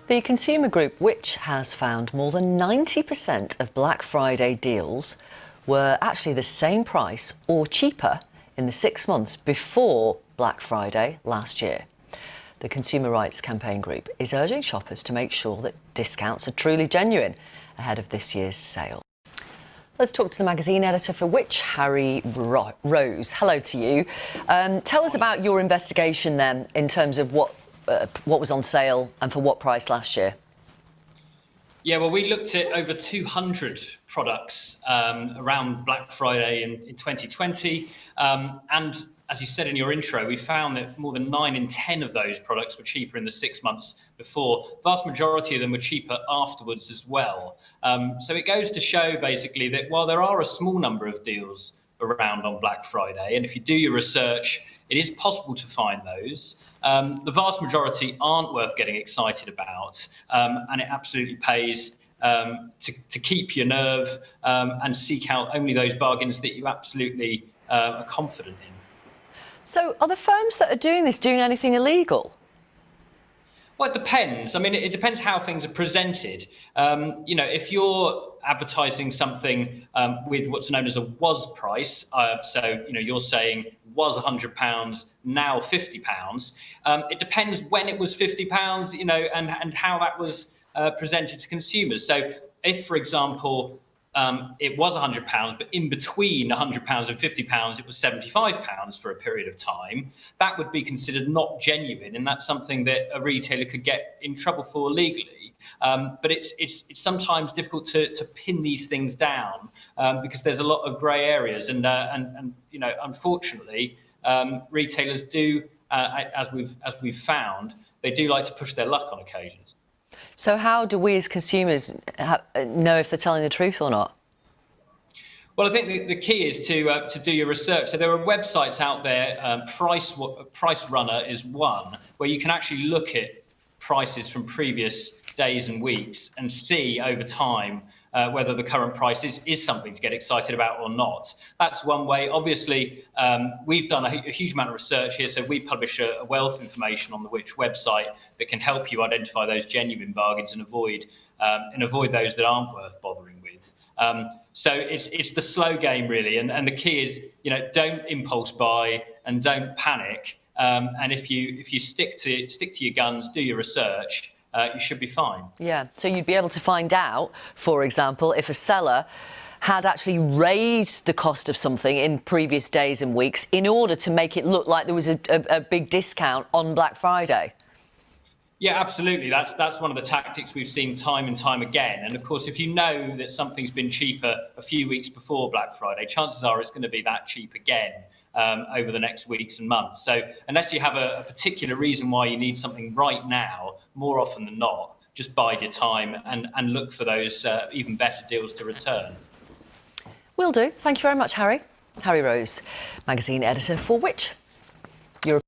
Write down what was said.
The consumer group Which has found more than 90% of Black Friday deals were actually the same price or cheaper in the 6 months before Black Friday last year. The Consumer Rights Campaign Group is urging shoppers to make sure that discounts are truly genuine ahead of this year's sale. Let's talk to the magazine editor for Which, Harry Rose. Hello to you. Tell us about your investigation then in terms of what was on sale and for what price last year. Yeah, well, we looked at over 200 products around Black Friday in 2020. And as you said in your intro, we found that more than 9 in 10 of those products were cheaper in the 6 months before. The vast majority of them were cheaper afterwards as well. So it goes to show basically that while there are a small number of deals around on Black Friday, and if you do your research, it is possible to find those. The vast majority aren't worth getting excited about, and it absolutely pays to keep your nerve and seek out only those bargains that you absolutely are confident in. So are the firms that are doing this doing anything illegal? Well, it depends. I mean, it depends how things are presented. If you're advertising something with what's known as a was price, you're saying was £100, now £50. It depends when it was £50, and how that was presented to consumers. So if, for example, it was £100, but in between £100 and £50, it was £75 for a period of time, that would be considered not genuine, and that's something that a retailer could get in trouble for legally. But it's sometimes difficult to pin these things down because there's a lot of grey areas, and unfortunately, retailers do, as we've found, they do like to push their luck on occasions. So how do we as consumers know if they're telling the truth or not? Well, I think the key is to do your research. So there are websites out there, Price Runner is one, where you can actually look at prices from previous days and weeks and see over time whether the current price is something to get excited about or not. That's one way. Obviously, we've done a huge amount of research here, so we publish a wealth of information on the Which website that can help you identify those genuine bargains and avoid those that aren't worth bothering with. So it's the slow game really, and the key is don't impulse buy and don't panic. And if you stick to your guns, do your research, you should be fine. Yeah, so you'd be able to find out, for example, if a seller had actually raised the cost of something in previous days and weeks in order to make it look like there was a big discount on Black Friday. Yeah, absolutely. That's one of the tactics we've seen time and time again. And of course, if you know that something's been cheaper a few weeks before Black Friday, chances are it's going to be that cheap again over the next weeks and months. So unless you have a particular reason why you need something right now, more often than not, just bide your time and look for those even better deals to return. Will do. Thank you very much, Harry. Harry Rose, magazine editor for Which.